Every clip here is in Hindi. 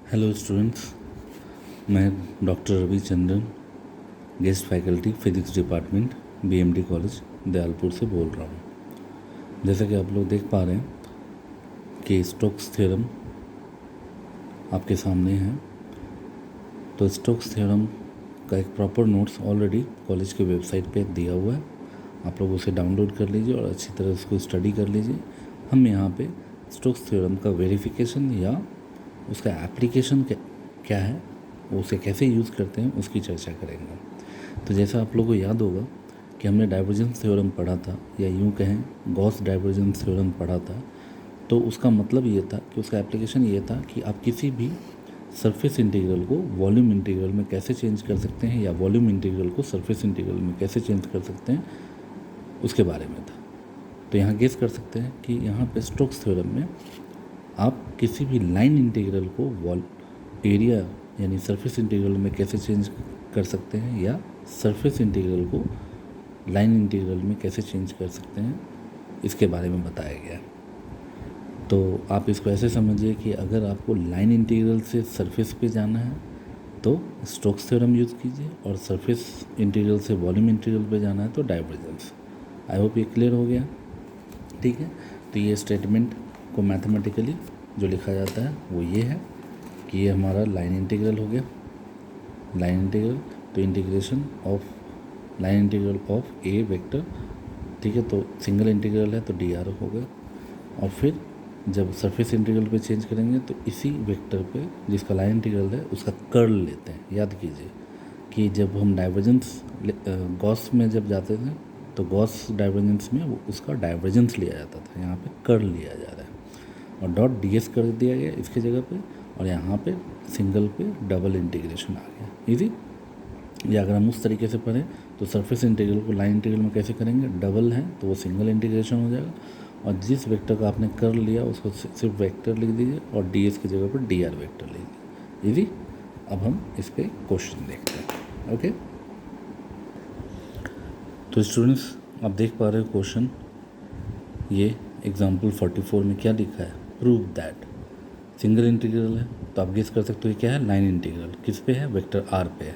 हेलो स्टूडेंट्स, मैं doctor Ravichandran, guest faculty physics department BMD college Dayalpur से बोल रहा हूँ। जैसा कि आप लोग देख पा रहे हैं कि स्टोक्स थ्योरम आपके सामने है। तो स्टोक्स थ्योरम का एक प्रॉपर नोट्स ऑलरेडी कॉलेज के वेबसाइट पे दिया हुआ है। आप लोग उसे डाउनलोड कर लीजिए और अच्छी तरह उसको स्टडी कर लीजिए। हम यहाँ पे स्टोक्स थ्योरम का वेरिफिकेशन या उसका एप्लीकेशन क्या है, वो उसे कैसे यूज़ करते हैं, उसकी चर्चा करेंगे। तो जैसा आप लोगों को याद होगा कि हमने डाइवर्जेंस थ्योरम पढ़ा था, या यूँ कहें गॉस डाइवर्जेंस थ्योरम पढ़ा था। तो उसका मतलब ये था कि उसका एप्लीकेशन ये था कि आप किसी भी सरफेस इंटीग्रल को वॉल्यूम इंटीग्रल में कैसे चेंज कर सकते हैं, या वॉल्यूम इंटीग्रल को सरफेस इंटीग्रल में कैसे चेंज कर सकते हैं, उसके बारे में था। तो यहाँ गेस कर सकते हैं कि यहाँ पे स्टोक्स थ्योरम में आप किसी भी लाइन इंटीग्रल को एरिया यानी सरफेस इंटीग्रल में कैसे चेंज कर सकते हैं, या सरफेस इंटीग्रल को लाइन इंटीग्रल में कैसे चेंज कर सकते हैं, इसके बारे में बताया गया है। तो आप इसको ऐसे समझिए कि अगर आपको लाइन इंटीग्रल से सरफेस पे जाना है तो स्टोक्स थ्योरम यूज़ कीजिए, और सरफेस इंटीग्रल से वॉल्यूम इंटीग्रल पे जाना है तो डाइवर्जेंस। आई होप ये क्लियर हो गया। ठीक है, तो ये स्टेटमेंट को मैथमेटिकली जो लिखा जाता है वो ये है कि ये हमारा लाइन इंटीग्रल हो गया। लाइन इंटीग्रल, तो integration of line integral of A vector. ठीक है, तो सिंगल इंटीग्रल है तो डी आर हो गया। और फिर जब सरफेस इंटीग्रल पे चेंज करेंगे तो इसी वेक्टर पे जिसका लाइन इंटीग्रल है उसका कर्ल लेते हैं। याद कीजिए कि जब हम डाइवर्जेंस गॉस में जब जाते थे तो गॉस डाइवर्जेंस में वो उसका डाइवर्जेंस लिया जाता था, यहाँ पे कर्ल लिया जा रहा है और डॉट डी एस कर दिया गया इसके जगह पे, और यहाँ पे सिंगल पे डबल इंटीग्रेशन आ गया। इजी। या अगर हम उस तरीके से पढ़ें तो सरफेस इंटीग्रल को लाइन इंटीग्रल में कैसे करेंगे, डबल है तो वो सिंगल इंटीग्रेशन हो जाएगा, और जिस वेक्टर का आपने कर्ल लिया उसको सिर्फ वेक्टर लिख दीजिए और डी एस की जगह पर डी आर वेक्टर लिख दीजिए। इजी। अब हम इस पर क्वेश्चन देखते हैं। ओके, तो स्टूडेंट्स आप देख पा रहे हो क्वेश्चन, ये एग्जाम्पल 44 में क्या लिखा है, प्रूव दैट। सिंगल इंटीग्रल है तो आप गेस कर सकते हो ये क्या है, लाइन इंटीग्रल। किस पे है, वेक्टर आर पे है।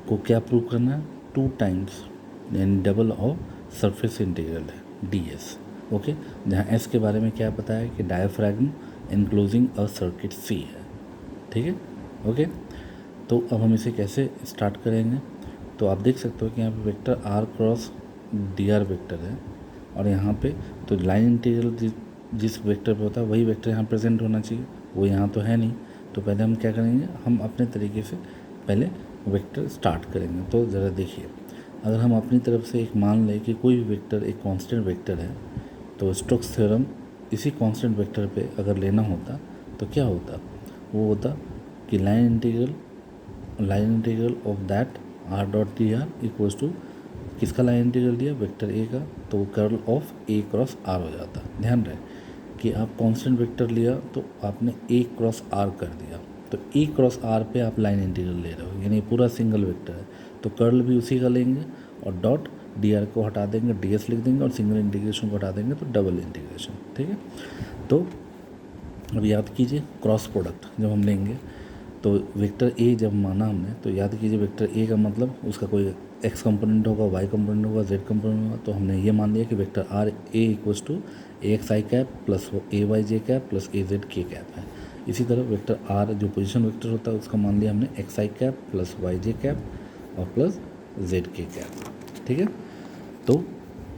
को क्या प्रूव करना है, 2 टाइम्स यानी डबल ऑफ सरफेस इंटीग्रल है डी एस। ओके, जहाँ एस के बारे में क्या पता है कि diaphragm enclosing a circuit C है। ठीक है, ओके। तो अब हम इसे कैसे स्टार्ट करेंगे, तो आप देख सकते हो कि यहाँ पे vector R cross D R vector है, और यहाँ पे तो लाइन इंटीग्रल जिस वेक्टर पे होता है वही वेक्टर यहाँ प्रेजेंट होना चाहिए, वो यहाँ तो है नहीं। तो पहले हम क्या करेंगे, हम अपने तरीके से पहले वेक्टर स्टार्ट करेंगे। तो ज़रा देखिए, अगर हम अपनी तरफ से एक मान लें कि कोई भी वेक्टर एक कांस्टेंट वेक्टर है, तो स्टोक्स थ्योरम इसी कांस्टेंट वेक्टर पे अगर लेना होता तो क्या होता, वो होता कि line integral of that R dot D R equals to, किसका लाइन इंटीग्रल दिया, वेक्टर ए का, तो वो curl of A cross R हो जाता। ध्यान रहे कि आप कांस्टेंट वेक्टर लिया तो आपने ए क्रॉस आर कर दिया, तो ए क्रॉस आर पे आप लाइन इंटीग्रल ले रहे हो, यानी पूरा सिंगल वेक्टर है तो कर्ल भी उसी का लेंगे, और डॉट डी आर को हटा देंगे, डी एस लिख देंगे, और सिंगल इंटीग्रेशन को हटा देंगे तो डबल इंटीग्रेशन। ठीक है, तो अब याद कीजिए क्रॉस प्रोडक्ट जब हम लेंगे तो वेक्टर ए जब माना हमने, तो याद कीजिए वेक्टर ए का मतलब उसका कोई एक्स कंपोनेंट होगा, वाई कंपोनेंट होगा, जेड कंपोनेंट होगा। तो हमने ये मान लिया कि vector R A equals to A X I cap plus A Y J cap plus A Z K cap है। इसी तरह वेक्टर आर जो पोजीशन वेक्टर होता है उसका मान लिया हमने X I cap plus Y J cap और प्लस जेड के कैप। ठीक है, तो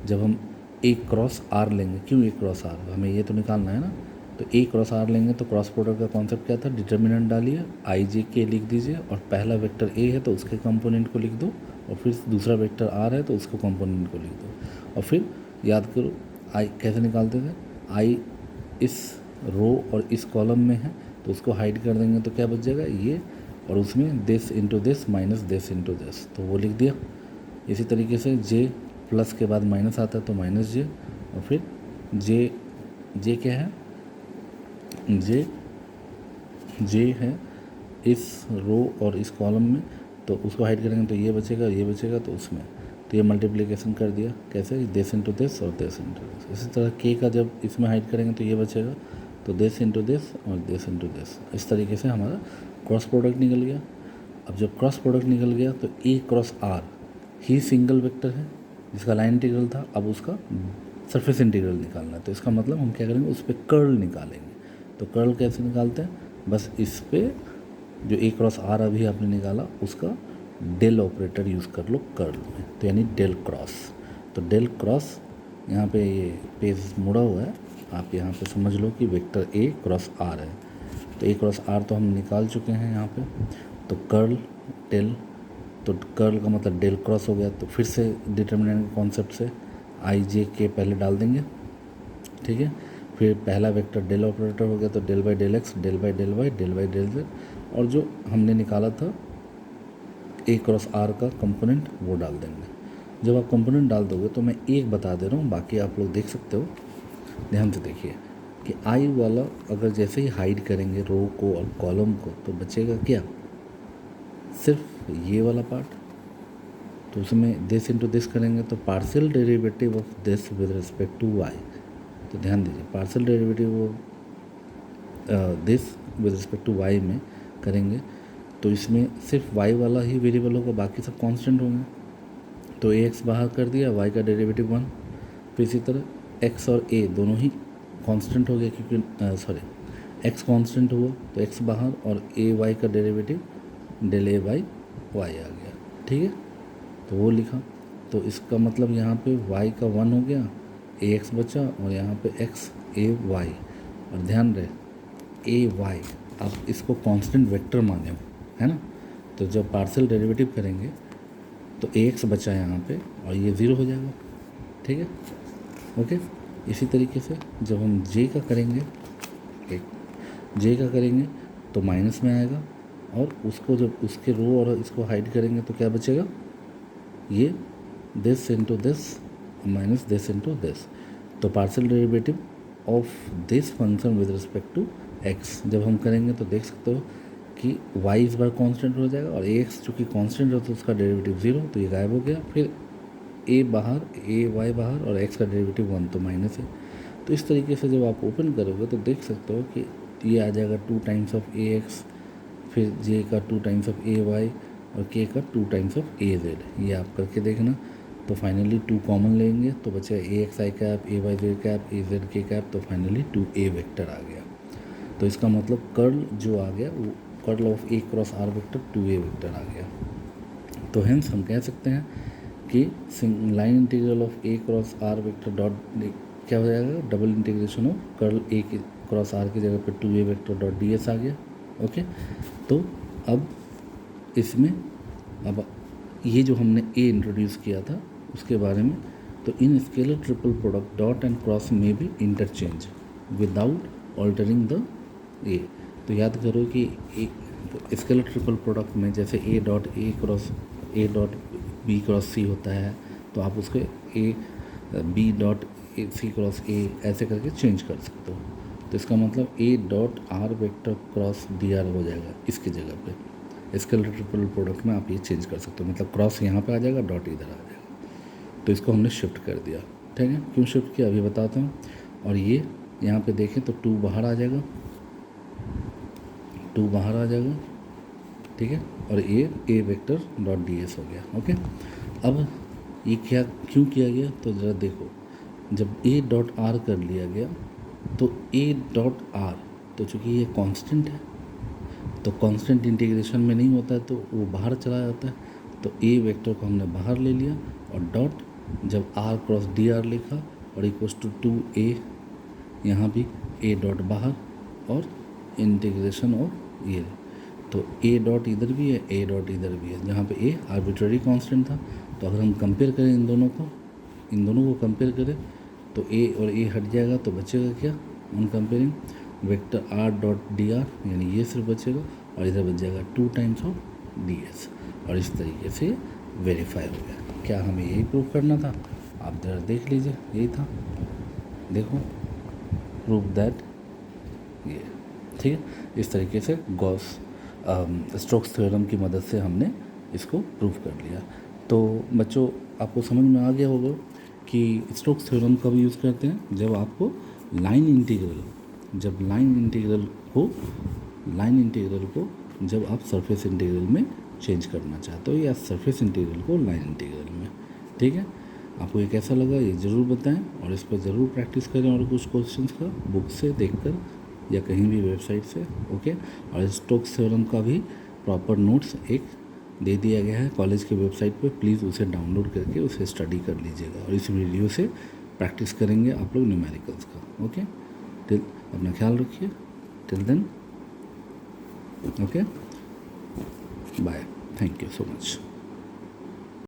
जब हम ए क्रॉस आर लेंगे, क्यों ए क्रॉस आर, हमें ये तो निकालना है ना, तो ए क्रॉस आर लेंगे तो क्रॉस प्रोडक्ट का कॉन्सेप्ट क्या था, डिटर्मिनेंट डालिए, आई जे के लिख दीजिए, और पहला वेक्टर ए है तो उसके कंपोनेंट को लिख दो, और फिर दूसरा वेक्टर आर है तो उसके कंपोनेंट को लिख दो, और फिर याद करो आई कैसे निकालते थे, आई इस रो और इस कॉलम में है तो उसको हाइड कर देंगे तो क्या बच जाएगा ये, और उसमें this into this minus this into this, तो वो लिख दिया। इसी तरीके से जे प्लस के बाद माइनस आता है तो माइनस जे, और फिर जे क्या है, जे है इस रो और इस कॉलम में, तो उसको हाइड करेंगे तो ये बचेगा तो उसमें, तो ये मल्टीप्लिकेशन कर दिया कैसे, दिस इंटू दिस और दिस इंटू दिस। इसी तरह के का जब इसमें हाइड करेंगे तो ये बचेगा, तो दिस इंटू दिस और दिस इंटू दिस, इस तरीके से हमारा क्रॉस प्रोडक्ट निकल गया। अब जब क्रॉस प्रोडक्ट निकल गया तो ए क्रॉस आर ही सिंगल वेक्टर है जिसका लाइन इंटीग्रल था, अब उसका सरफेस इंटीग्रल निकालना है। तो इसका मतलब हम क्या करेंगे, उस पर कर्ल निकालेंगे। तो कर्ल कैसे निकालते हैं, बस इस पर जो ए क्रॉस आर अभी आपने निकाला उसका डेल ऑपरेटर यूज़ कर लो कर्ल में, तो यानी डेल क्रॉस। तो डेल क्रॉस यहाँ पे ये पेज मुड़ा हुआ है, आप यहाँ पे समझ लो कि वेक्टर ए क्रॉस आर है। तो ए क्रॉस आर तो हम निकाल चुके हैं यहाँ पे। तो कर्ल डेल, तो कर्ल का मतलब डेल क्रॉस हो गया। तो फिर से डिटर्मिनेंट के कॉन्सेप्ट से आई जे के पहले डाल देंगे, ठीक है। फिर पहला वेक्टर डेल ऑपरेटर हो गया, तो del by del X, del by del Y, del by del Z, और जो हमने निकाला था ए क्रॉस आर का कंपोनेंट वो डाल देंगे। जब आप कंपोनेंट डाल दोगे तो मैं एक बता दे रहा हूँ, बाकी आप लोग देख सकते हो। ध्यान से देखिए कि आई वाला अगर जैसे ही हाइड करेंगे रो को और कॉलम को तो बचेगा क्या, सिर्फ ये वाला पार्ट। तो उसमें दिस इंटू दिस करेंगे तो partial derivative of this with respect to Y. तो ध्यान दीजिए partial derivative of this with respect to Y में करेंगे तो इसमें सिर्फ वाई वाला ही वेरिएबल होगा, बाकी सब कांस्टेंट होंगे। तो ए एक्स बाहर कर दिया, वाई का डेरिवेटिव 1। फिर इसी तरह एक्स और ए दोनों ही कांस्टेंट हो गया, क्योंकि एक्स कांस्टेंट हुआ तो एक्स बाहर, और ए वाई का derivative del A by Y आ गया, ठीक है। तो वो लिखा। तो इसका मतलब यहाँ पे y का 1 हो गया, ए एक्स बचा, और यहाँ पे x ए वाई। और ध्यान रहे ए वाई आप इसको कांस्टेंट वेक्टर माने हो, है ना। तो जब पार्शियल डेरिवेटिव करेंगे तो ए एक्स बचा यहाँ पे और ये 0 हो जाएगा, ठीक है, ओके। इसी तरीके से जब हम j का करेंगे, j का करेंगे तो माइनस में आएगा, और उसको जब उसके रो और इसको हाइड करेंगे तो क्या बचेगा, ये this into this minus this into this. तो partial derivative of this function with respect to X जब हम करेंगे तो देख सकते हो कि y इस बार कांस्टेंट हो जाएगा, और एक्स चूँकि कांस्टेंट है तो उसका डेरिवेटिव 0, तो ये गायब हो गया। फिर a बाहर, a y बाहर, और x का डेरिवेटिव 1 तो माइनस है। तो इस तरीके से जब आप ओपन करोगे तो देख सकते हो कि ये आ जाएगा 2 टाइम्स ऑफ ए एक्स, फिर j का 2 टाइम्स ऑफ ए वाई, और k का 2 टाइम्स ऑफ ए जेड। ये आप करके देखना। तो फाइनली 2 कॉमन लेंगे तो बचेगा A X I cap, A Y Z cap, A Z K cap, तो फाइनली 2a वेक्टर आ गया। तो इसका मतलब कर्ल जो आ गया वो curl of A cross R vector 2a vector आ गया। तो हेंस हम कह सकते हैं कि line integral of A cross R vector dot क्या हो जाएगा, double integration of curl A के क्रॉस आर की जगह पर 2a vector dot D S आ गया, ओके। तो अब इसमें अब ये जो हमने ए इंट्रोड्यूस किया था उसके बारे में, तो इन scalar triple product dot and cross में भी interchange without altering the A. तो याद करो कि स्केलर ट्रिपल प्रोडक्ट में जैसे A dot B cross C होता है, तो आप उसको A B dot C cross A ऐसे करके चेंज कर सकते हो। तो इसका मतलब A dot R vector cross D R हो जाएगा इसकी जगह पे। स्केलर ट्रिपल प्रोडक्ट में आप ये चेंज कर सकते हो, मतलब क्रॉस यहाँ पे आ जाएगा, डॉट इधर आ जाएगा। तो इसको हमने शिफ्ट कर दिया, ठीक है। क्यों शिफ्ट किया अभी बताता हूँ। और ये यहाँ पे देखें तो 2 बाहर आ जाएगा, 2 बाहर आ जाएगा, ठीक है। और ए वेक्टर डॉट डी एस हो गया, ओके। अब ये क्या क्यों किया गया, तो ज़रा देखो, जब ए डॉट आर कर लिया गया तो ए डॉट आर, तो चूँकि ये कांस्टेंट है तो कांस्टेंट इंटीग्रेशन में नहीं होता है तो वो बाहर चला जाता है। तो ए वेक्टर को हमने बाहर ले लिया, और डॉट जब आर क्रॉस डी आर लिखा, और इक्वल्स टू 2a, यहाँ भी ए डॉट बाहर, और इंटीग्रेशन ऑफ ये। तो ए डॉट इधर भी है, ए डॉट इधर भी है, जहाँ पे ए आर्बिट्ररी कांस्टेंट था। तो अगर हम कंपेयर करें इन दोनों को कंपेयर करें तो ए और ए हट जाएगा, तो बचेगा क्या on comparing, vector are dot D are, यानी ये सिर्फ बचेगा, और इधर बच जाएगा 2 टाइम्स ऑफ डी एस। और इस तरीके से वेरीफाई हो गया। क्या हमें यही प्रूव करना था, आप जरा देख लीजिए, यही था, देखो प्रूव दैट, ये ठीक है। इस तरीके से गॉस स्टोक्स थ्योरम की मदद से हमने इसको प्रूव कर लिया। तो बच्चों आपको समझ में आ गया होगा कि स्टोक्स थ्योरम कब यूज़ करते हैं, जब आपको लाइन इंटीग्रल जब लाइन इंटीग्रल को जब आप सरफेस इंटीग्रल में चेंज करना चाहते हो या सरफेस इंटीग्रल को लाइन इंटीग्रल में। ठीक है, आपको ये कैसा लगा ये ज़रूर बताएं और इस पर ज़रूर प्रैक्टिस करें और कुछ क्वेश्चंस का बुक से देखकर या कहीं भी वेबसाइट से। ओके, और स्टोक्स थ्योरम का भी प्रॉपर नोट्स एक दे दिया गया है कॉलेज के वेबसाइट पे, प्लीज़ उसे डाउनलोड करके उसे स्टडी कर लीजिएगा और इस वीडियो से प्रैक्टिस करेंगे आप लोग न्यूमेरिकल्स का। ओके, टिल अपना ख्याल रखिए, till then okay bye, thank you so much.